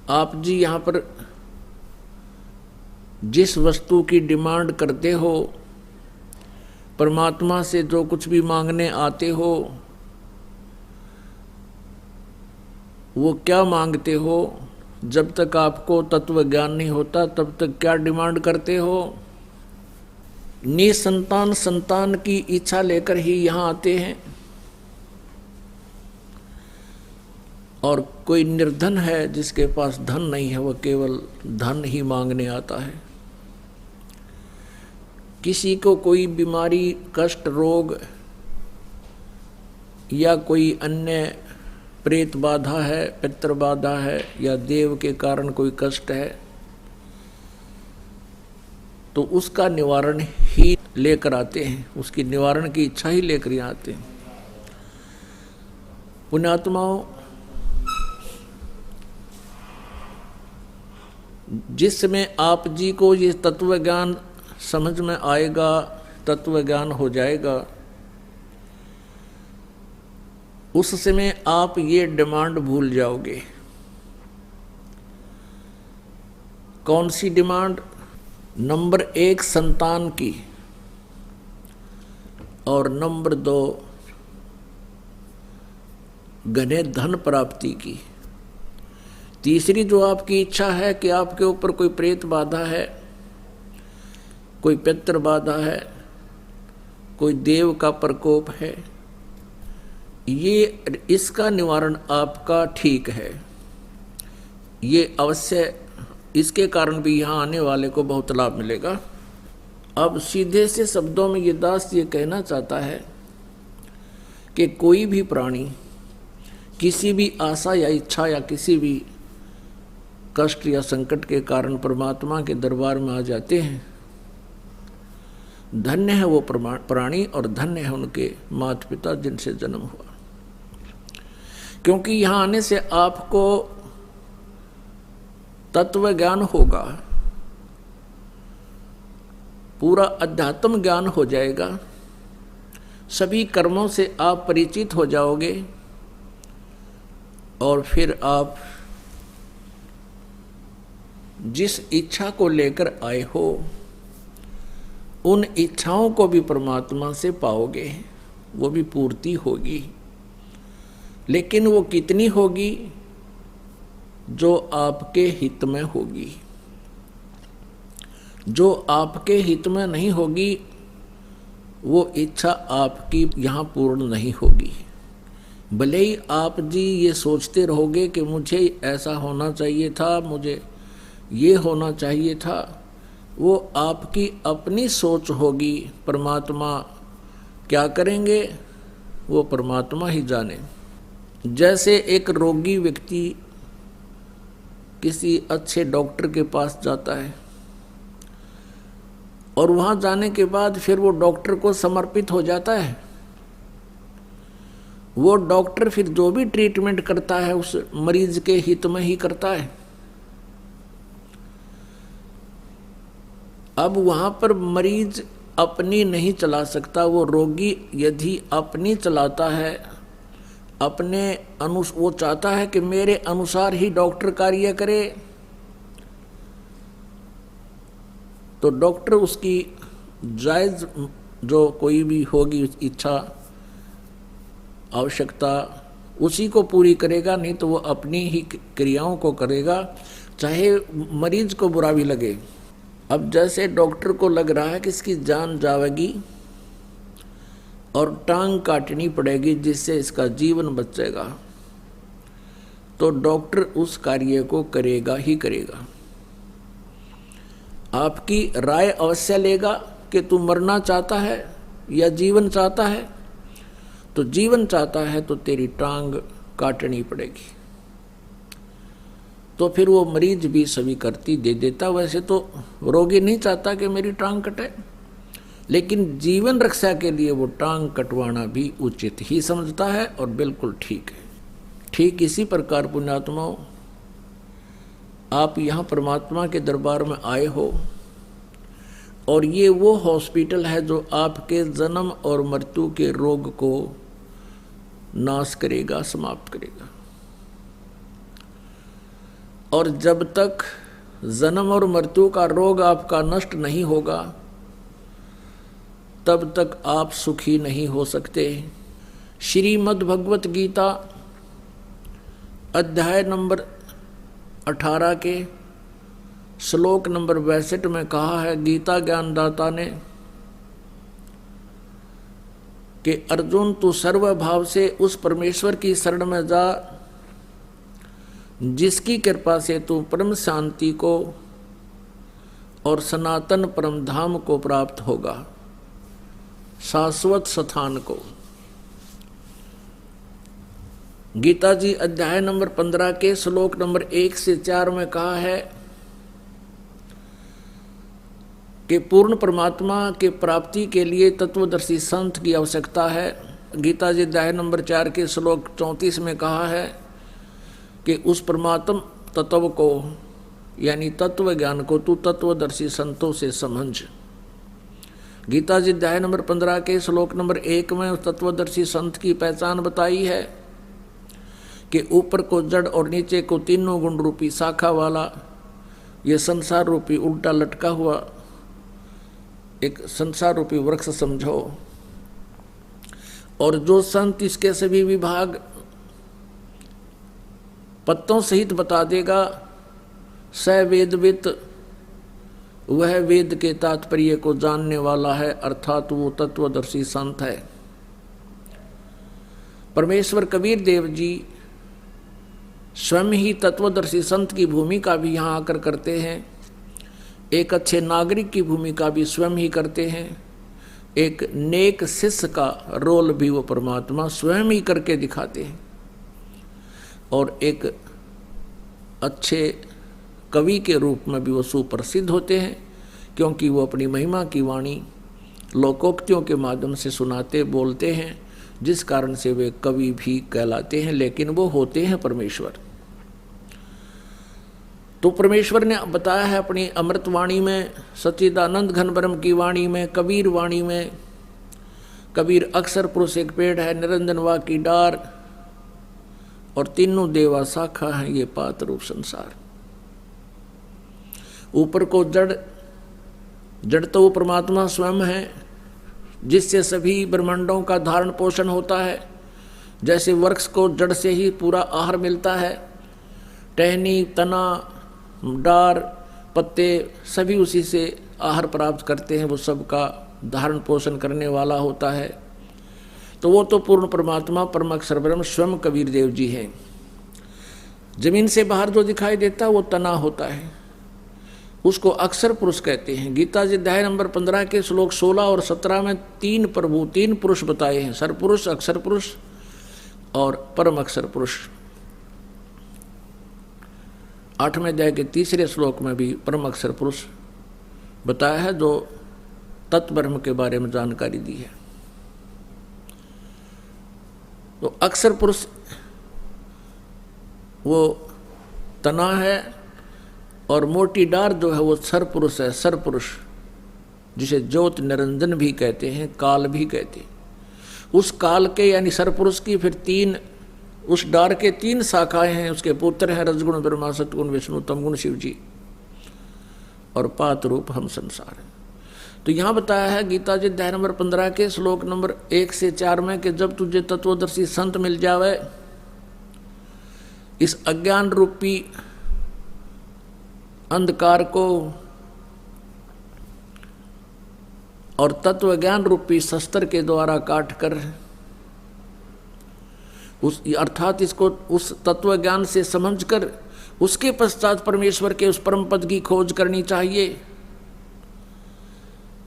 आप जी यहाँ पर जिस वस्तु की डिमांड करते हो, परमात्मा से जो कुछ भी मांगने आते हो, वो क्या मांगते हो? जब तक आपको तत्व ज्ञान नहीं होता तब तक क्या डिमांड करते हो? निसंतान संतान की इच्छा लेकर ही यहाँ आते हैं। और कोई निर्धन है जिसके पास धन नहीं है, वह केवल धन ही मांगने आता है। किसी को कोई बीमारी, कष्ट, रोग या कोई अन्य प्रेत बाधा है, पितृ बाधा है, या देव के कारण कोई कष्ट है, तो उसका निवारण ही लेकर आते हैं, उसकी निवारण की इच्छा ही लेकर यहाँ आते हैं। पुण्यात्माओं, जिस समय आप जी को ये तत्व ज्ञान समझ में आएगा, तत्व ज्ञान हो जाएगा, उस समय आप ये डिमांड भूल जाओगे। कौन सी डिमांड? नंबर 1 संतान की, और नंबर 2 घने धन प्राप्ति की। तीसरी जो आपकी इच्छा है कि आपके ऊपर कोई प्रेत बाधा है, कोई पितृ बाधा है, कोई देव का प्रकोप है, ये इसका निवारण आपका ठीक है। ये अवश्य, इसके कारण भी यहाँ आने वाले को बहुत लाभ मिलेगा। अब सीधे से शब्दों में ये दास ये कहना चाहता है कि कोई भी प्राणी किसी भी आशा या इच्छा या किसी भी कष्ट या संकट के कारण परमात्मा के दरबार में आ जाते हैं। धन्य है वो प्राणी और धन्य है उनके माता पिता जिनसे जन्म हुआ, क्योंकि यहाँ आने से आपको तत्व ज्ञान होगा, पूरा अध्यात्म ज्ञान हो जाएगा, सभी कर्मों से आप परिचित हो जाओगे, और फिर आप जिस इच्छा को लेकर आए हो उन इच्छाओं को भी परमात्मा से पाओगे, वो भी पूर्ति होगी। लेकिन वो कितनी होगी? जो आपके हित में होगी। जो आपके हित में नहीं होगी, वो इच्छा आपकी यहाँ पूर्ण नहीं होगी। भले ही आप जी ये सोचते रहोगे कि मुझे ऐसा होना चाहिए था, मुझे ये होना चाहिए था, वो आपकी अपनी सोच होगी। परमात्मा क्या करेंगे वो परमात्मा ही जाने। जैसे एक रोगी व्यक्ति किसी अच्छे डॉक्टर के पास जाता है और वहाँ जाने के बाद फिर वो डॉक्टर को समर्पित हो जाता है। वो डॉक्टर फिर जो भी ट्रीटमेंट करता है उस मरीज के हित में ही करता है। अब वहाँ पर मरीज अपनी नहीं चला सकता। वो रोगी यदि अपनी चलाता है, वो चाहता है कि मेरे अनुसार ही डॉक्टर कार्य करे, तो डॉक्टर उसकी जायज़ जो कोई भी होगी इच्छा, आवश्यकता, उसी को पूरी करेगा, नहीं तो वो अपनी ही क्रियाओं को करेगा, चाहे मरीज को बुरा भी लगे। अब जैसे डॉक्टर को लग रहा है कि इसकी जान जाएगी और टांग काटनी पड़ेगी जिससे इसका जीवन बचेगा, तो डॉक्टर उस कार्य को करेगा ही करेगा। आपकी राय अवश्य लेगा कि तू मरना चाहता है या जीवन चाहता है, तो जीवन चाहता है तो तेरी टांग काटनी पड़ेगी। तो फिर वो मरीज भी स्वीकृति दे देता। वैसे तो रोगी नहीं चाहता कि मेरी टांग कटे, लेकिन जीवन रक्षा के लिए वो टांग कटवाना भी उचित ही समझता है और बिल्कुल ठीक है। ठीक इसी प्रकार पुण्यात्माओं, आप यहाँ परमात्मा के दरबार में आए हो, और ये वो हॉस्पिटल है जो आपके जन्म और मृत्यु के रोग को नाश करेगा, समाप्त करेगा। और जब तक जन्म और मृत्यु का रोग आपका नष्ट नहीं होगा तब तक आप सुखी नहीं हो सकते। श्रीमद् भगवत गीता अध्याय नंबर 18 के श्लोक नंबर 62 में कहा है गीता ज्ञानदाता ने कि अर्जुन तू सर्वभाव से उस परमेश्वर की शरण में जा जिसकी कृपा से तू परम शांति को और सनातन परम धाम को प्राप्त होगा, शाश्वत स्थान को। गीता जी अध्याय नंबर 15 के श्लोक नंबर 1 से 4 में कहा है कि पूर्ण परमात्मा के प्राप्ति के लिए तत्वदर्शी संत की आवश्यकता है। गीता जी अध्याय नंबर 4 के श्लोक 34 में कहा है कि उस परमात्म तत्व को यानी तत्व ज्ञान को तू तत्वदर्शी संतों से समझ। गीता जी अध्याय नंबर 15 के श्लोक नंबर 1 में उस तत्वदर्शी संत की पहचान बताई है कि ऊपर को जड़ और नीचे को तीनों गुण रूपी शाखा वाला ये संसार रूपी उल्टा लटका हुआ एक संसार रूपी वृक्ष समझो, और जो संत इसके सभी विभाग पत्तों सहित बता देगा स वेदवित, वह वेद के तात्पर्य को जानने वाला है, अर्थात वो तत्वदर्शी संत है। परमेश्वर कबीर देव जी स्वयं ही तत्वदर्शी संत की भूमिका भी यहाँ आकर करते हैं, एक अच्छे नागरिक की भूमिका भी स्वयं ही करते हैं, एक नेक शिष्य का रोल भी वो परमात्मा स्वयं ही करके दिखाते हैं, और एक अच्छे कवि के रूप में भी वो सुप्रसिद्ध होते हैं, क्योंकि वो अपनी महिमा की वाणी लोकोक्तियों के माध्यम से सुनाते बोलते हैं, जिस कारण से वे कवि भी कहलाते हैं, लेकिन वो होते हैं परमेश्वर। तो परमेश्वर ने बताया है अपनी अमृत वाणी में, सच्चिदानंद घन ब्रह्म की वाणी में, कबीर वाणी में। कबीर अक्षर पुरुष एक पेड़ है, निरंजन वा की डार, और तीनों देवा शाखा है ये पात रूप संसार। ऊपर को जड़ तो वो परमात्मा स्वयं है, जिससे सभी ब्रह्मांडों का धारण पोषण होता है। जैसे वृक्ष को जड़ से ही पूरा आहार मिलता है, टहनी तना डार पत्ते सभी उसी से आहार प्राप्त करते हैं, वो सबका धारण पोषण करने वाला होता है। तो वो तो पूर्ण परमात्मा परम अक्षर ब्रह्म स्वयं कबीर देव जी हैं। जमीन से बाहर जो दिखाई देता वो तना होता है, उसको अक्षर पुरुष कहते हैं। गीता जी अध्याय नंबर 15 के श्लोक 16 और 17 में तीन पुरुष बताए हैं, सरपुरुष, अक्षर पुरुष और परम अक्षर पुरुष। 8वें अध्याय के 3रे श्लोक में भी परम अक्षर पुरुष बताया है, जो तत्ब्रह्म के बारे में जानकारी दी है। तो अक्षर पुरुष वो तना है, और मोटी डार जो है वो सर पुरुष है, सर पुरुष, जिसे ज्योत निरंजन भी कहते हैं, काल भी कहते हैं। उस काल के यानी सर पुरुष की फिर उस डार के 3 शाखाएं हैं, उसके पुत्र हैं रजगुण ब्रह्मा, सतगुण विष्णु, तमगुण शिव जी, और पात रूप हम संसार है। तो यहाँ बताया है गीता जी अध्याय नंबर 15 के श्लोक नंबर 1 से 4 में कि जब तुझे तत्वदर्शी संत मिल जावे, इस अज्ञान रूपी अंधकार को और तत्व ज्ञान रूपी शस्त्र के द्वारा काट कर अर्थात इसको उस तत्व ज्ञान से समझकर उसके पश्चात परमेश्वर के उस परम पद की खोज करनी चाहिए,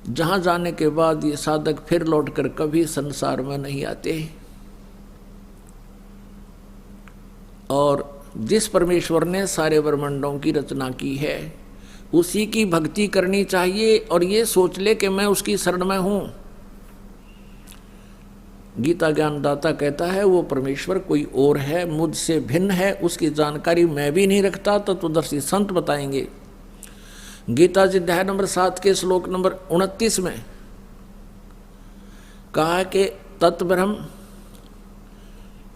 जहां जाने के बाद ये साधक फिर लौटकर कभी संसार में नहीं आते। और जिस परमेश्वर ने सारे ब्रह्मांडों की रचना की है उसी की भक्ति करनी चाहिए, और ये सोच ले कि मैं उसकी शरण में हूं। गीता ज्ञानदाता कहता है वो परमेश्वर कोई और है, मुझसे भिन्न है, उसकी जानकारी मैं भी नहीं रखता, तत्वदर्शी संत बताएंगे। गीता जी अध्याय नंबर 7 के श्लोक नंबर 29 में कहा कि तत्ब्रह्म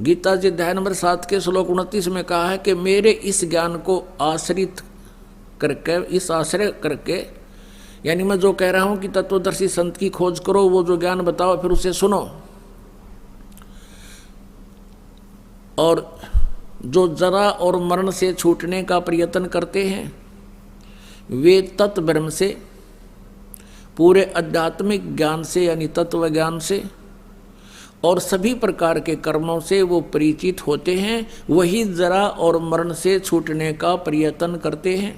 गीता जी अध्याय नंबर 7 के श्लोक 29 में कहा है कि मेरे इस ज्ञान को आश्रित करके, इस आश्रय करके, यानी मैं जो कह रहा हूं कि तत्वदर्शी संत की खोज करो, वो जो ज्ञान बताओ फिर उसे सुनो, और जो जरा और मरण से छूटने का प्रयत्न करते हैं वे तत्व ब्रह्म से, पूरे आध्यात्मिक ज्ञान से यानी तत्व ज्ञान से और सभी प्रकार के कर्मों से वो परिचित होते हैं, वही जरा और मरण से छूटने का प्रयत्न करते हैं।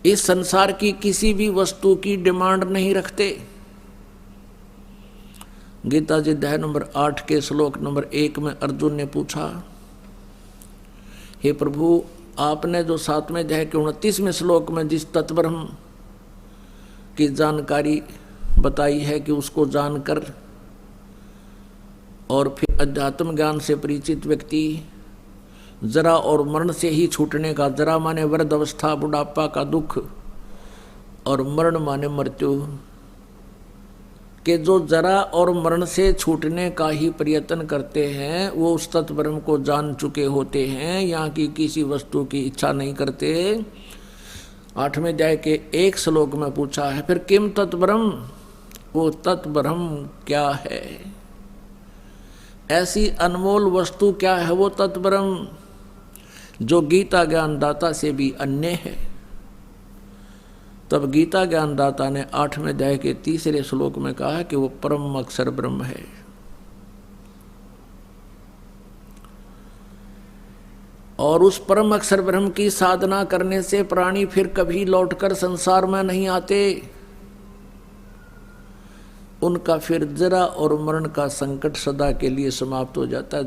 इस संसार की किसी भी वस्तु की डिमांड नहीं रखते। गीता जी अध्याय नंबर 8 के श्लोक नंबर 1 में अर्जुन ने पूछा, हे प्रभु, आपने जो 7वें अध्याय के 29वें श्लोक में जिस तत्ब्रह्म की जानकारी बताई है कि उसको जानकर और फिर अध्यात्म ज्ञान से परिचित व्यक्ति जरा और मरण से ही छूटने का, जरा माने वृद्ध अवस्था, बुढ़ापा का दुख, और मरण माने मृत्यु, के जो जरा और मरण से छूटने का ही प्रयत्न करते हैं वो उस तत्ब्रह्म को जान चुके होते हैं, यहाँ की किसी वस्तु की इच्छा नहीं करते। 8वें अध्याय के 1 श्लोक में पूछा है, फिर किम तत्ब्रह्म, वो तत्ब्रह्म क्या है, ऐसी अनमोल वस्तु क्या है वो तत्ब्रह्म जो गीता ज्ञानदाता से भी अन्य है। तब गीता ज्ञानदाता ने 8वें अध्याय के 3 श्लोक में कहा कि वो परम अक्षर ब्रह्म है। और उस परम अक्षर ब्रह्म की साधना करने से प्राणी फिर कभी लौटकर संसार में नहीं आते, उनका फिर जरा और मरण का संकट सदा के लिए समाप्त हो जाता है।